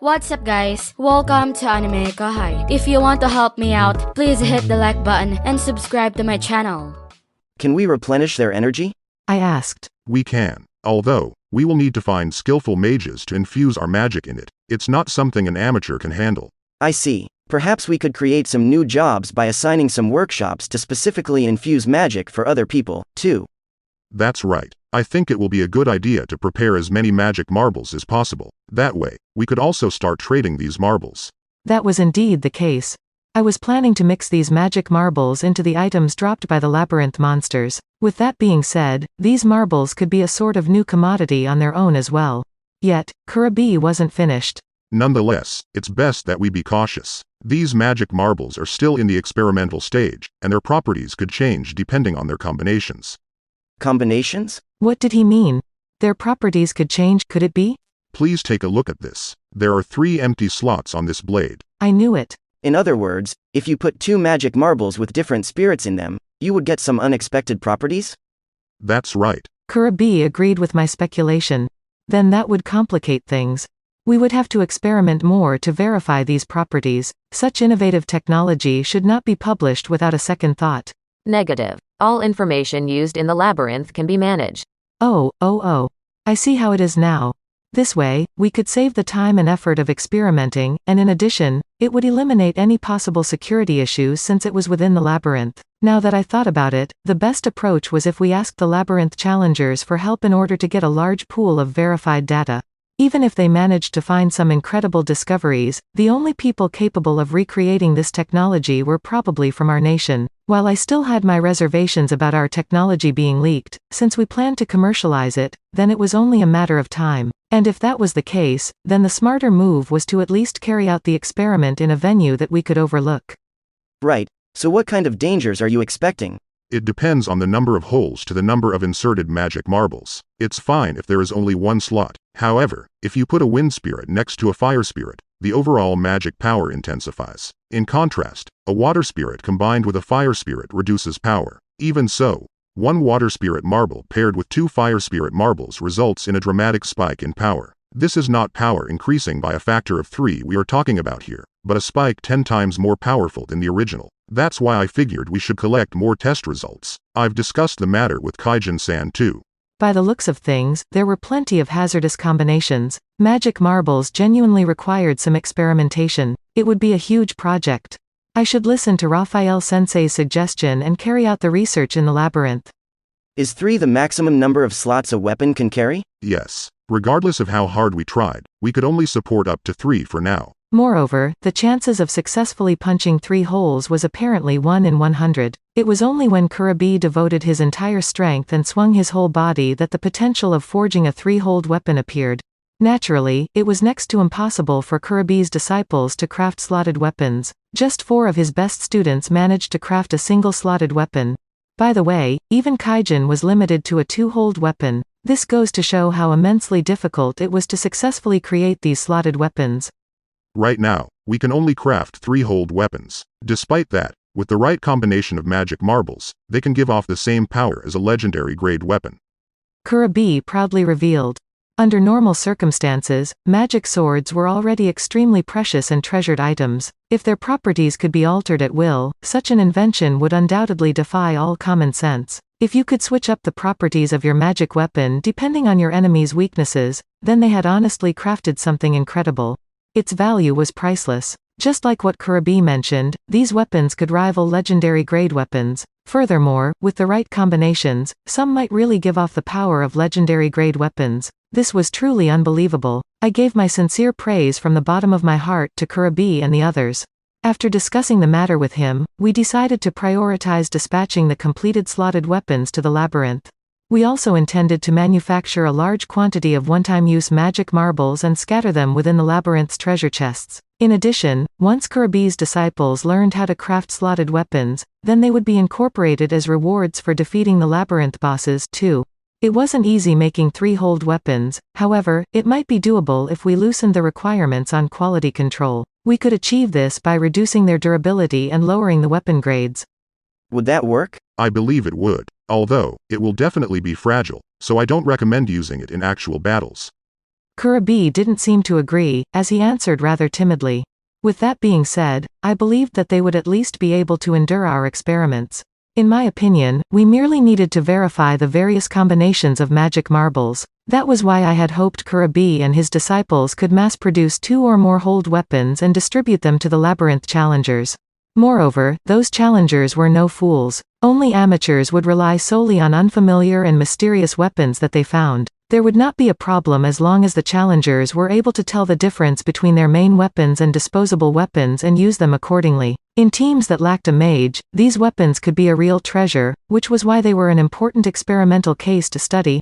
What's up guys, welcome to AnimeKouhai. If you want to help me out, please hit the like button and subscribe to my channel. Can we replenish their energy? I asked. We can, although, we will need to find skillful mages to infuse our magic in it. It's not something an amateur can handle. I see. Perhaps we could create some new jobs by assigning some workshops to specifically infuse magic for other people, too. That's right. I think it will be a good idea to prepare as many magic marbles as possible. That way, we could also start trading these marbles. That was indeed the case. I was planning to mix these magic marbles into the items dropped by the Labyrinth monsters. With that being said, these marbles could be a sort of new commodity on their own as well. Yet, Kurabi wasn't finished. Nonetheless, it's best that we be cautious. These magic marbles are still in the experimental stage, and their properties could change depending on their combinations. Combinations? What did he mean? Their properties could change, could it be? Please take a look at this. There are 3 empty slots on this blade. I knew it. In other words, if you put 2 magic marbles with different spirits in them, you would get some unexpected properties? That's right. Kurabi agreed with my speculation. Then that would complicate things. We would have to experiment more to verify these properties. Such innovative technology should not be published without a second thought. Negative. All information used in the labyrinth can be managed. Oh. I see how it is now. This way, we could save the time and effort of experimenting, and in addition, it would eliminate any possible security issues since it was within the labyrinth. Now that I thought about it, the best approach was if we asked the labyrinth challengers for help in order to get a large pool of verified data. Even if they managed to find some incredible discoveries, the only people capable of recreating this technology were probably from our nation. While I still had my reservations about our technology being leaked, since we planned to commercialize it, then it was only a matter of time. And if that was the case, then the smarter move was to at least carry out the experiment in a venue that we could overlook. Right. So what kind of dangers are you expecting? It depends on the number of holes to the number of inserted magic marbles. It's fine if there is only 1 slot. However, if you put a wind spirit next to a fire spirit, the overall magic power intensifies. In contrast, a water spirit combined with a fire spirit reduces power. Even so, 1 water spirit marble paired with 2 fire spirit marbles results in a dramatic spike in power. This is not power increasing by a factor of 3 we are talking about here, but a spike 10 times more powerful than the original. That's why I figured we should collect more test results. I've discussed the matter with Kaijin-san too. By the looks of things, there were plenty of hazardous combinations. Magic marbles genuinely required some experimentation. It would be a huge project. I should listen to Raphael-sensei's suggestion and carry out the research in the labyrinth. Is 3 the maximum number of slots a weapon can carry? Yes. Regardless of how hard we tried, we could only support up to 3 for now. Moreover, the chances of successfully punching 3 holes was apparently 1 in 100. It was only when Kurabi devoted his entire strength and swung his whole body that the potential of forging a 3-holed weapon appeared. Naturally, it was next to impossible for Kurabi's disciples to craft slotted weapons. Just 4 of his best students managed to craft a single slotted weapon. By the way, even Kaijin was limited to a 2-holed weapon. This goes to show how immensely difficult it was to successfully create these slotted weapons. Right now, we can only craft 3-holed weapons. Despite that, with the right combination of magic marbles, they can give off the same power as a legendary grade weapon. Kurabi proudly revealed. Under normal circumstances, magic swords were already extremely precious and treasured items. If their properties could be altered at will, such an invention would undoubtedly defy all common sense. If you could switch up the properties of your magic weapon depending on your enemy's weaknesses, then they had honestly crafted something incredible. Its value was priceless. Just like what Kurabi mentioned, these weapons could rival legendary grade weapons. Furthermore, with the right combinations, some might really give off the power of legendary grade weapons. This was truly unbelievable. I gave my sincere praise from the bottom of my heart to Kurabi and the others. After discussing the matter with him, we decided to prioritize dispatching the completed slotted weapons to the labyrinth. We also intended to manufacture a large quantity of one-time-use magic marbles and scatter them within the labyrinth's treasure chests. In addition, once Kurabi's disciples learned how to craft slotted weapons, then they would be incorporated as rewards for defeating the labyrinth bosses, too. It wasn't easy making 3-holed weapons, however, it might be doable if we loosened the requirements on quality control. We could achieve this by reducing their durability and lowering the weapon grades. Would that work? I believe it would. Although, it will definitely be fragile, so I don't recommend using it in actual battles. Kurabi didn't seem to agree, as he answered rather timidly. With that being said, I believed that they would at least be able to endure our experiments. In my opinion, we merely needed to verify the various combinations of magic marbles. That was why I had hoped Kurabi and his disciples could mass-produce 2 or more hold weapons and distribute them to the Labyrinth challengers. Moreover, those challengers were no fools. Only amateurs would rely solely on unfamiliar and mysterious weapons that they found. There would not be a problem as long as the challengers were able to tell the difference between their main weapons and disposable weapons and use them accordingly. In teams that lacked a mage, these weapons could be a real treasure, which was why they were an important experimental case to study.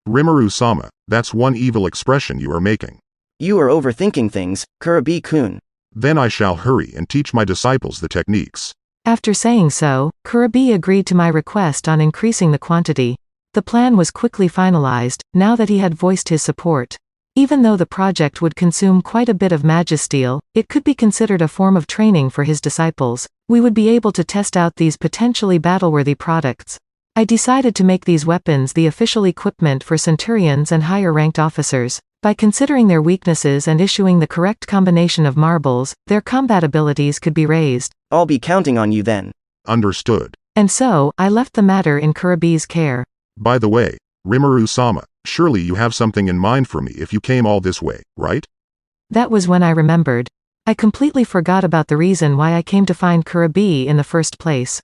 Rimuru-sama, that's one evil expression you are making. You are overthinking things, Kurabi-kun. Then I shall hurry and teach my disciples the techniques. After saying so, Kurabi agreed to my request on increasing the quantity. The plan was quickly finalized, now that he had voiced his support. Even though the project would consume quite a bit of magisteel, it could be considered a form of training for his disciples. We would be able to test out these potentially battle-worthy products. I decided to make these weapons the official equipment for centurions and higher-ranked officers. By considering their weaknesses and issuing the correct combination of marbles, their combat abilities could be raised. I'll be counting on you then. Understood. And so, I left the matter in Kurabi's care. By the way, Rimuru-sama, surely you have something in mind for me if you came all this way, right? That was when I remembered. I completely forgot about the reason why I came to find Kurabi in the first place.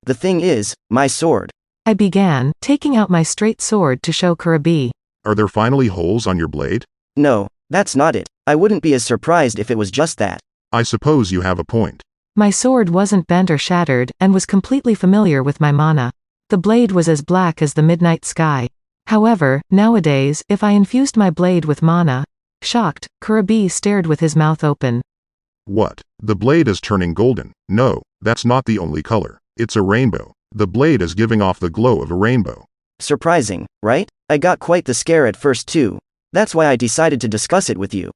The thing is, my sword. I began, taking out my straight sword to show Kurabi. Are there finally holes on your blade? No, that's not it. I wouldn't be as surprised if it was just that. I suppose you have a point. My sword wasn't bent or shattered, and was completely familiar with my mana. The blade was as black as the midnight sky. However, nowadays, if I infused my blade with mana... Shocked, Kurabi stared with his mouth open. What? The blade is turning golden. No, that's not the only color. It's a rainbow. The blade is giving off the glow of a rainbow. Surprising, right? I got quite the scare at first too. That's why I decided to discuss it with you.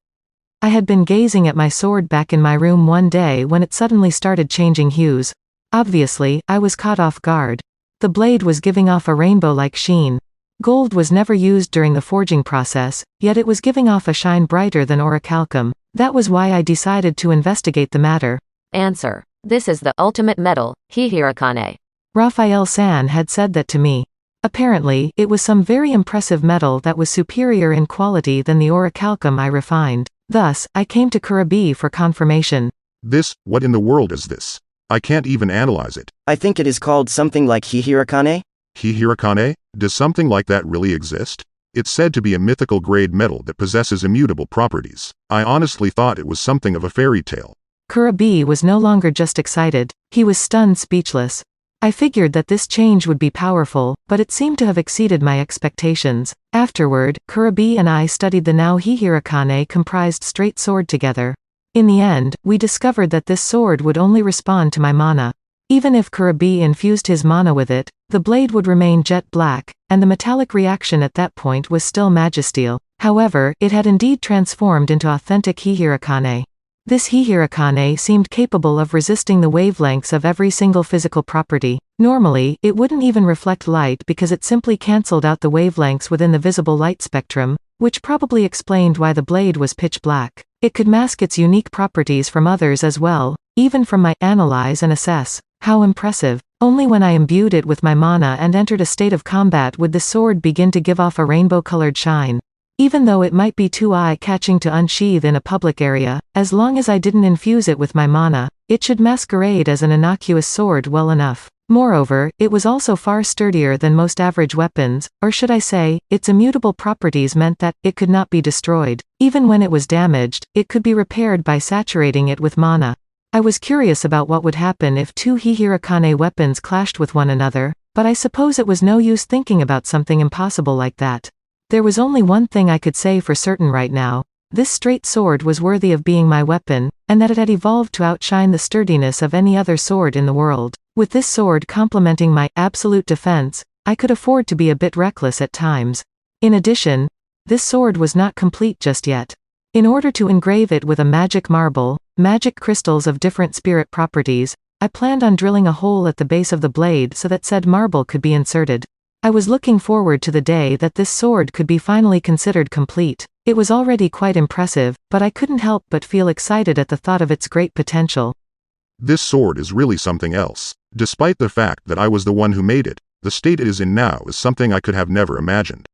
I had been gazing at my sword back in my room one day when it suddenly started changing hues. Obviously, I was caught off guard. The blade was giving off a rainbow-like sheen. Gold was never used during the forging process, yet it was giving off a shine brighter than orichalcum. That was why I decided to investigate the matter. Answer. This is the ultimate metal, Hihirikane. Raphael-san had said that to me. Apparently, it was some very impressive metal that was superior in quality than the orichalcum I refined. Thus, I came to Kurabi for confirmation. What in the world is this? I can't even analyze it. I think it is called something like Hihirikane? Hihirikane? Does something like that really exist? It's said to be a mythical grade metal that possesses immutable properties. I honestly thought it was something of a fairy tale. Kurabi was no longer just excited, he was stunned speechless. I figured that this change would be powerful, but it seemed to have exceeded my expectations. Afterward, Kurabi and I studied the now Hihirikane comprised straight sword together. In the end, we discovered that this sword would only respond to my mana. Even if Kurabi infused his mana with it, the blade would remain jet black, and the metallic reaction at that point was still magisteel. However, it had indeed transformed into authentic Hihirikane. This Hihirikane seemed capable of resisting the wavelengths of every single physical property. Normally, it wouldn't even reflect light because it simply cancelled out the wavelengths within the visible light spectrum, which probably explained why the blade was pitch black. It could mask its unique properties from others as well, even from my analyze and assess. How impressive. Only when I imbued it with my mana and entered a state of combat would the sword begin to give off a rainbow-colored shine. Even though it might be too eye-catching to unsheathe in a public area, as long as I didn't infuse it with my mana, it should masquerade as an innocuous sword well enough. Moreover, it was also far sturdier than most average weapons, or should I say, its immutable properties meant that it could not be destroyed. Even when it was damaged, it could be repaired by saturating it with mana. I was curious about what would happen if two Hihirikane weapons clashed with one another, but I suppose it was no use thinking about something impossible like that. There was only one thing I could say for certain right now. This straight sword was worthy of being my weapon, and that it had evolved to outshine the sturdiness of any other sword in the world. With this sword complementing my absolute defense, I could afford to be a bit reckless at times. In addition, this sword was not complete just yet. In order to engrave it with a magic marble, magic crystals of different spirit properties, I planned on drilling a hole at the base of the blade so that said marble could be inserted. I was looking forward to the day that this sword could be finally considered complete. It was already quite impressive, but I couldn't help but feel excited at the thought of its great potential. This sword is really something else. Despite the fact that I was the one who made it, the state it is in now is something I could have never imagined.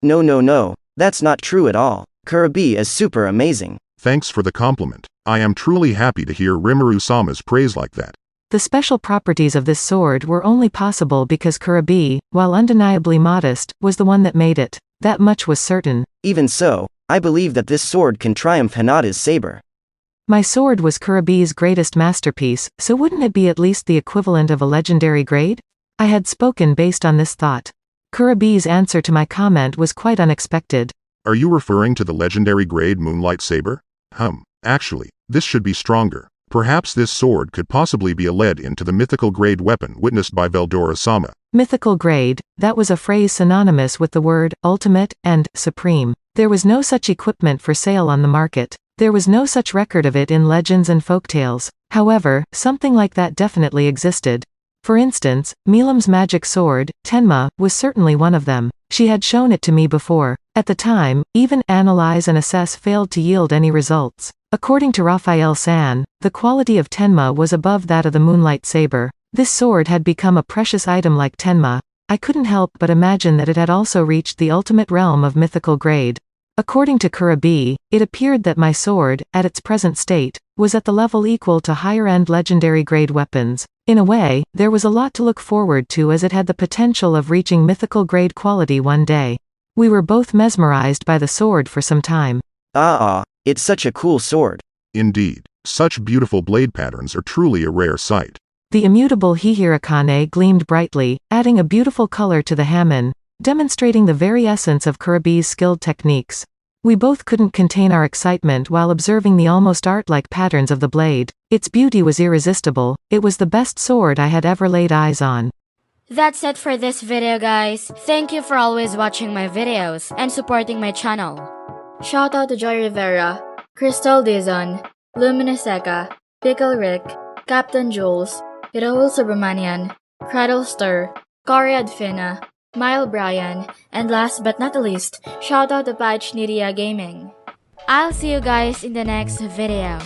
No, that's not true at all. Kurabi is super amazing. Thanks for the compliment. I am truly happy to hear Rimuru-sama's praise like that. The special properties of this sword were only possible because Kurabi, while undeniably modest, was the one that made it. That much was certain. Even so, I believe that this sword can triumph Hinata's saber. My sword was Kurabi's greatest masterpiece, so wouldn't it be at least the equivalent of a legendary grade? I had spoken based on this thought. Kurabi's answer to my comment was quite unexpected. Are you referring to the legendary grade Moonlight Saber? Actually, this should be stronger. Perhaps this sword could possibly be a lead into the mythical grade weapon witnessed by Veldora-sama. Mythical grade, that was a phrase synonymous with the word ultimate and supreme. There was no such equipment for sale on the market. There was no such record of it in legends and folktales. However, something like that definitely existed. For instance, Milam's magic sword, Tenma, was certainly one of them. She had shown it to me before. At the time, even analyze and assess failed to yield any results. According to Raphael-san, the quality of Tenma was above that of the Moonlight Saber. This sword had become a precious item like Tenma. I couldn't help but imagine that it had also reached the ultimate realm of mythical grade. According to Kurabi, it appeared that my sword, at its present state, was at the level equal to higher-end legendary grade weapons. In a way, there was a lot to look forward to as it had the potential of reaching mythical grade quality one day. We were both mesmerized by the sword for some time. It's such a cool sword. Indeed, such beautiful blade patterns are truly a rare sight. The immutable Hihirakane gleamed brightly, adding a beautiful color to the hamon, demonstrating the very essence of Kurabi's skilled techniques. We both couldn't contain our excitement while observing the almost art-like patterns of the blade. Its beauty was irresistible. It was the best sword I had ever laid eyes on. That's it for this video, guys. Thank you for always watching my videos and supporting my channel. Shoutout to Joy Rivera, Crystal Dizon, Luminiseka, Pickle Rick, Captain Jules, Rahul Subramanian, Cradle Stir, Corey Adfina, Mile Bryan, and last but not the least, shoutout to Patch Nidia Gaming. I'll see you guys in the next video.